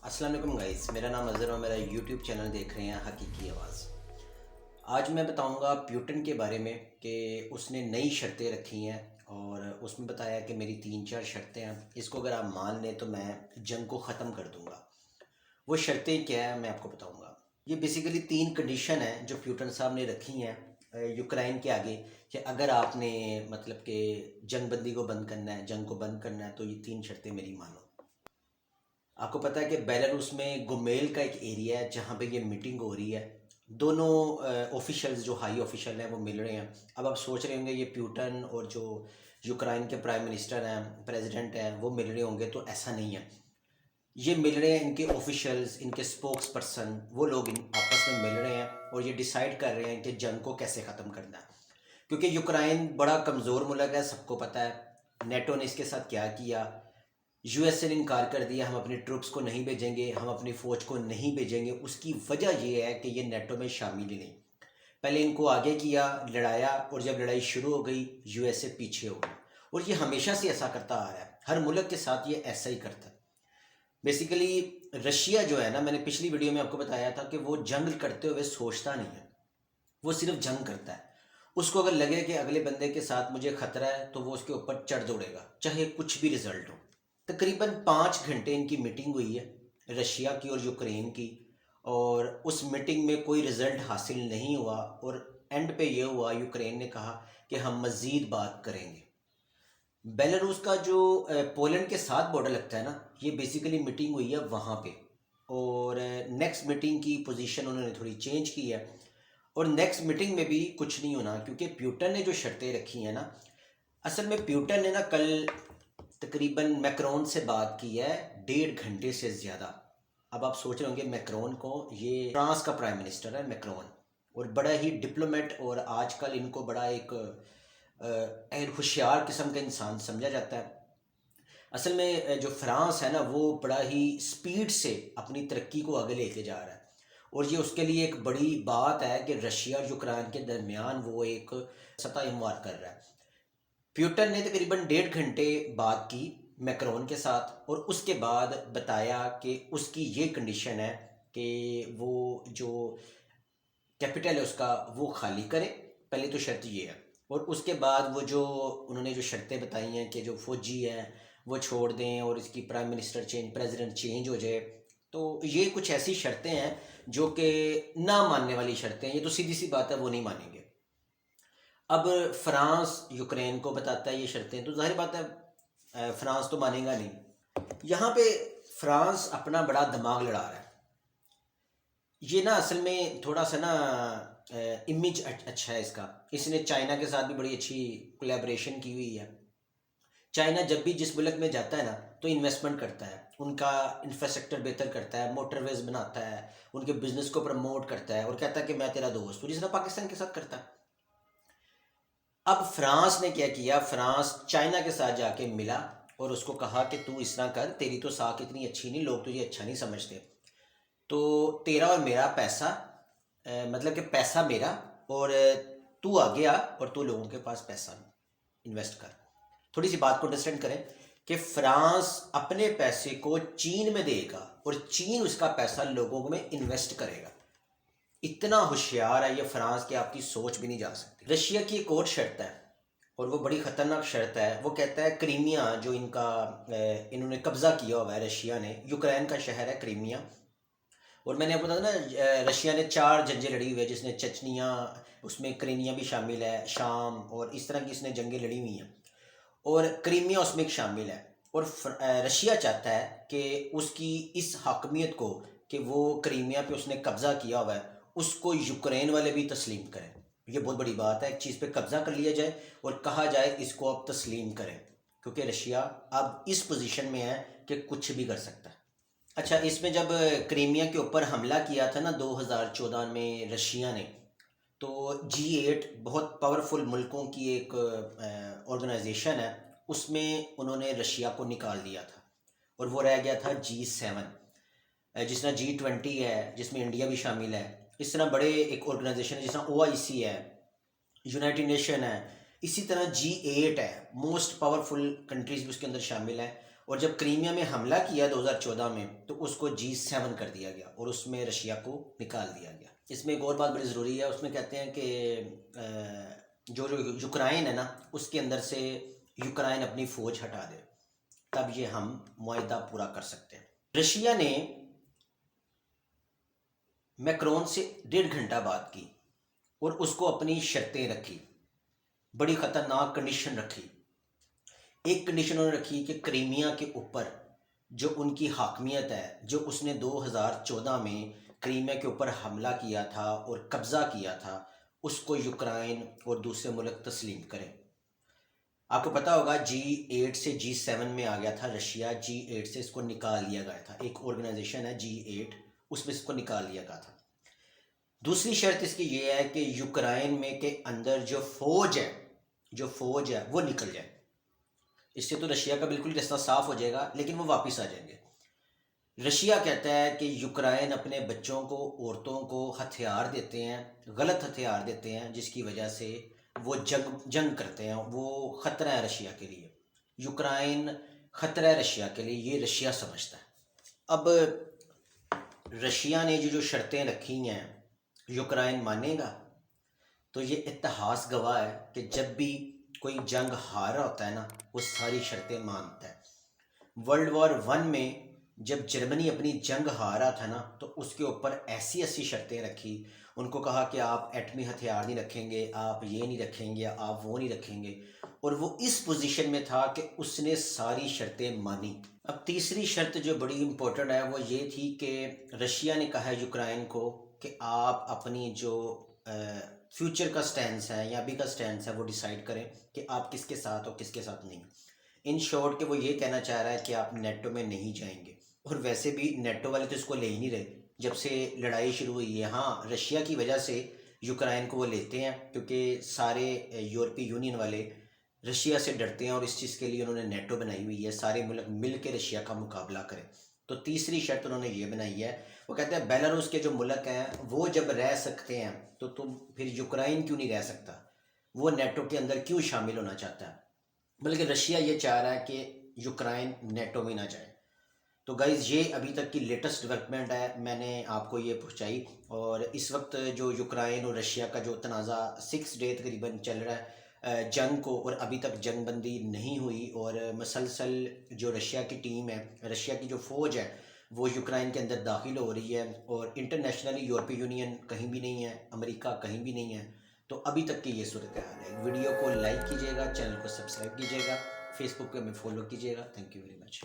अस्सलाम वालेकुम गाइस, मेरा नाम अज़हर और मेरा यूट्यूब चैनल देख रहे हैं हकीकी आवाज़। आज मैं बताऊंगा प्यूटन के बारे में कि उसने नई शर्तें रखी हैं और उसमें बताया कि मेरी 3-4 शर्तें हैं, इसको अगर आप मान लें तो मैं जंग को ख़त्म कर दूंगा। वो शर्तें क्या है मैं आपको बताऊंगा। ये बेसिकली 3 कंडीशन है जो प्यूटन साहब ने रखी हैं यूक्रेन के आगे, कि अगर आपने मतलब कि जंगबंदी को बंद करना है, जंग को बंद करना है, तो ये 3 शर्तें मेरी मानो। आपको पता है कि बेलारूस में गुमेल का एक एरिया है जहाँ पे ये मीटिंग हो रही है। दोनों ऑफिशियल्स जो हाई ऑफिशियल हैं वो मिल रहे हैं। अब आप सोच रहे होंगे ये प्यूटन और जो यूक्रेन के प्राइम मिनिस्टर हैं, प्रेसिडेंट हैं, वो मिल रहे होंगे, तो ऐसा नहीं है। ये मिल रहे हैं, इनके ऑफिशियल्स, इनके स्पोक्स पर्सन, वो लोग आपस में मिल रहे हैं और ये डिसाइड कर रहे हैं कि जंग को कैसे ख़त्म करना है। क्योंकि यूक्रेन बड़ा कमज़ोर मुल्क है, सबको पता है। नेटो ने इसके साथ क्या किया, यूएसए ने इनकार कर दिया, हम अपनी ट्रुप्स को नहीं भेजेंगे, हम अपनी फ़ौज को नहीं भेजेंगे। उसकी वजह ये है कि ये नेटो में शामिल ही नहीं। पहले इनको आगे किया, लड़ाया, और जब लड़ाई शुरू हो गई यूएसए पीछे हो गई। और ये हमेशा से ऐसा करता आ रहा है, हर मुल्क के साथ ये ऐसा ही करता है। बेसिकली रशिया जो है ना, मैंने पिछली वीडियो में आपको बताया था कि वो जंग करते हुए सोचता नहीं है, वो सिर्फ जंग करता है। उसको अगर लगे कि अगले बंदे के साथ मुझे खतरा है तो वो उसके ऊपर चढ़ दौड़ेगा, चाहे कुछ भी रिजल्ट हो। तकरीबन 5 घंटे इनकी मीटिंग हुई है, रशिया की और यूक्रेन की, और उस मीटिंग में कोई रिजल्ट हासिल नहीं हुआ। और एंड पे ये हुआ, यूक्रेन ने कहा कि हम मज़ीद बात करेंगे। बेलारूस का जो पोलैंड के साथ बॉर्डर लगता है ना, ये बेसिकली मीटिंग हुई है वहाँ पे। और नेक्स्ट मीटिंग की पोजीशन उन्होंने थोड़ी चेंज की है। और नेक्स्ट मीटिंग में भी कुछ नहीं होना, क्योंकि प्यूटन ने जो शर्तें रखी हैं ना, असल में प्यूटन ने ना कल तकरीबन मैक्रोन से बात की है 1.5 घंटे से ज़्यादा। अब आप सोच रहे होंगे मैक्रोन को, ये फ्रांस का प्राइम मिनिस्टर है मैक्रोन, और बड़ा ही डिप्लोमेट, और आजकल इनको बड़ा एक होशियार किस्म का इंसान समझा जाता है। असल में जो फ्रांस है ना, वो बड़ा ही स्पीड से अपनी तरक्की को आगे लेके जा रहा है, और ये उसके लिए एक बड़ी बात है कि रशिया और यूक्रेन के दरमियान वो एक सतह इमार कर रहा है। प्यूटन ने तकरीबन 1.5 घंटे बात की मैक्रोन के साथ, और उसके बाद बताया कि उसकी ये कंडीशन है कि वो जो कैपिटल है उसका वो खाली करे। पहले तो शर्त ये है, और उसके बाद वो जो उन्होंने जो शर्तें बताई हैं कि जो फौजी हैं वो छोड़ दें और इसकी prime minister change, president change हो जाए। तो ये कुछ ऐसी शर्तें हैं जो कि ना मानने वाली शर्तें हैं, ये तो सीधी सी बात है, वो नहीं मानेंगे। अब फ्रांस यूक्रेन को बताता है ये शर्तें, तो जाहिर बात है फ्रांस तो मानेगा नहीं। यहाँ पे फ्रांस अपना बड़ा दिमाग लड़ा रहा है। ये ना असल में थोड़ा सा ना इमेज अच्छा है इसका। इसने चाइना के साथ भी बड़ी अच्छी कोलैबोरेशन की हुई है। चाइना जब भी जिस मुल्क में जाता है ना, तो इन्वेस्टमेंट करता है, उनका इंफ्रास्ट्रक्चर बेहतर करता है, मोटरवेज बनाता है, उनके बिजनेस को प्रमोट करता है, और कहता है कि मैं तेरा दोस्त हूँ, जिस तरह पाकिस्तान के साथ करता है। अब फ्रांस ने क्या किया, फ्रांस चाइना के साथ जाके मिला और उसको कहा कि तू इस तरह कर, तेरी तो साख इतनी अच्छी नहीं, लोग तुझे अच्छा नहीं समझते, तो तेरा और मेरा पैसा, मतलब कि पैसा मेरा, और तू आगे आ और तू लोगों के पास पैसा इन्वेस्ट कर। थोड़ी सी बात को अंडरस्टैंड करें कि फ्रांस अपने पैसे को चीन में देगा और चीन उसका पैसा लोगों में इन्वेस्ट करेगा। इतना होशियार है ये फ्रांस कि आपकी सोच भी नहीं जा सकती। रशिया की एक और शर्त है, और वो बड़ी ख़तरनाक शर्त है। वो कहता है क्रीमिया जो इन्होंने कब्ज़ा किया हुआ है, रशिया ने, यूक्रेन का शहर है क्रीमिया। और मैंने आपको बताया ना, रशिया ने 4 जंगें लड़ी हुई है, जिसने चचनिया, उसमें क्रीमिया भी शामिल है, शाम, और इस तरह की इसने जंगें लड़ी हुई हैं, और क्रीमिया उसमें एक शामिल है। और रशिया चाहता है कि उसकी इस हकमियत को, कि वो क्रीमिया पे उसने कब्ज़ा किया हुआ है, उसको यूक्रेन वाले भी तस्लीम करें। ये बहुत बड़ी बात है, एक चीज़ पे कब्ज़ा कर लिया जाए और कहा जाए इसको अब तस्लीम करें, क्योंकि रशिया अब इस पोजीशन में है कि कुछ भी कर सकता है। अच्छा, इसमें जब क्रीमिया के ऊपर हमला किया था ना 2014 में रशिया ने, तो G8 बहुत पावरफुल मुल्कों की एक ऑर्गेनाइजेशन है, उसमें उन्होंने रशिया को निकाल दिया था, और वो रह गया था G7, जिस तरह G20 है जिसमें इंडिया भी शामिल है। इस तरह बड़े एक ऑर्गेनाइजेशन है, जिस तरह OIC है, यूनाइटेड नेशन है, इसी तरह G8 है, मोस्ट पावरफुल कंट्रीज भी उसके अंदर शामिल है। اور جب کریمیا میں حملہ کیا 2014 میں تو اس کو G7 کر دیا گیا اور اس میں رشیا کو نکال دیا گیا۔ اس میں ایک اور بات بڑی ضروری ہے، اس میں کہتے ہیں کہ جو یوکرائن ہے نا اس کے اندر سے یوکرائن اپنی فوج ہٹا دے، تب یہ ہم معاہدہ پورا کر سکتے ہیں۔ رشیا نے میکرون سے 1.5 گھنٹہ بات کی اور اس کو اپنی شرطیں رکھی، بڑی خطرناک کنڈیشن رکھی۔ ایک کنڈیشن انہوں نے رکھی کہ کریمیا کے اوپر جو ان کی حاکمیت ہے، جو اس نے 2014 میں کریمیا کے اوپر حملہ کیا تھا اور قبضہ کیا تھا، اس کو یوکرائن اور دوسرے ملک تسلیم کریں۔ آپ کو پتہ ہوگا G8 سے G7 میں آ گیا تھا رشیا، G8 سے اس کو نکال لیا گیا تھا، ایک آرگنائزیشن ہے G8، اس میں اس کو نکال لیا گیا تھا۔ دوسری شرط اس کی یہ ہے کہ یوکرائن میں کے اندر جو فوج ہے وہ نکل جائے۔ اس سے تو رشیا کا بالکل رستہ صاف ہو جائے گا، لیکن وہ واپس آ جائیں گے۔ رشیا کہتا ہے کہ یوکرائن اپنے بچوں کو، عورتوں کو ہتھیار دیتے ہیں، غلط ہتھیار دیتے ہیں، جس کی وجہ سے وہ جنگ کرتے ہیں، وہ خطرہ ہے رشیا کے لیے۔ یوکرائن خطرہ ہے رشیا کے لیے، یہ رشیا سمجھتا ہے۔ اب رشیا نے جو شرطیں رکھی ہیں یوکرائن مانے گا؟ تو یہ اتہاس گواہ ہے کہ جب بھی کوئی جنگ ہار رہا ہوتا ہے نا، وہ ساری شرطیں مانتا ہے۔ World War I میں جب جرمنی اپنی جنگ ہار رہا تھا نا، تو اس کے اوپر ایسی شرطیں رکھی، ان کو کہا کہ آپ ایٹمی ہتھیار نہیں رکھیں گے، آپ یہ نہیں رکھیں گے، آپ وہ نہیں رکھیں گے، اور وہ اس پوزیشن میں تھا کہ اس نے ساری شرطیں مانی۔ اب تیسری شرط جو بڑی امپورٹنٹ ہے وہ یہ تھی کہ رشیا نے کہا ہے یوکرائن کو کہ آپ اپنی جو فیوچر کا سٹینس ہے یا ابھی کا سٹینس ہے وہ ڈیسائیڈ کریں کہ آپ کس کے ساتھ ہو، کس کے ساتھ نہیں۔ ان شارٹ کہ وہ یہ کہنا چاہ رہا ہے کہ آپ نیٹو میں نہیں جائیں گے، اور ویسے بھی نیٹو والے تو اس کو لے ہی نہیں رہے جب سے لڑائی شروع ہوئی ہے۔ ہاں، رشیا کی وجہ سے یوکرائن کو وہ لیتے ہیں، کیونکہ سارے یورپی یونین والے رشیا سے ڈرتے ہیں، اور اس چیز کے لیے انہوں نے نیٹو بنائی ہوئی ہے، سارے ملک مل کے رشیا کا مقابلہ کریں۔ تو تیسری شرط انہوں نے یہ بنائی ہے، وہ کہتے ہیں بیلاروس کے جو ملک ہیں وہ جب رہ سکتے ہیں تو تم پھر یوکرائن کیوں نہیں رہ سکتا، وہ نیٹو کے اندر کیوں شامل ہونا چاہتا ہے؟ بلکہ رشیا یہ چاہ رہا ہے کہ یوکرائن نیٹو میں نہ جائے۔ تو گائز یہ ابھی تک کی لیٹسٹ ڈیولپمنٹ ہے، میں نے آپ کو یہ پہنچائی۔ اور اس وقت جو یوکرائن اور رشیا کا جو تنازع 6 ڈے تقریباً چل رہا ہے جنگ کو، اور ابھی تک جنگ بندی نہیں ہوئی، اور مسلسل جو رشیا کی ٹیم ہے، رشیا کی جو فوج ہے وہ یوکرائن کے اندر داخل ہو رہی ہے، اور انٹرنیشنلی یورپی یونین کہیں بھی نہیں ہے، امریکہ کہیں بھی نہیں ہے۔ تو ابھی تک کی یہ صورتحال ہے۔ ویڈیو کو لائک کیجیے گا، چینل کو سبسکرائب کیجیے گا، فیس بک پہ ہمیں فالو کیجیے گا۔ Thank you very much.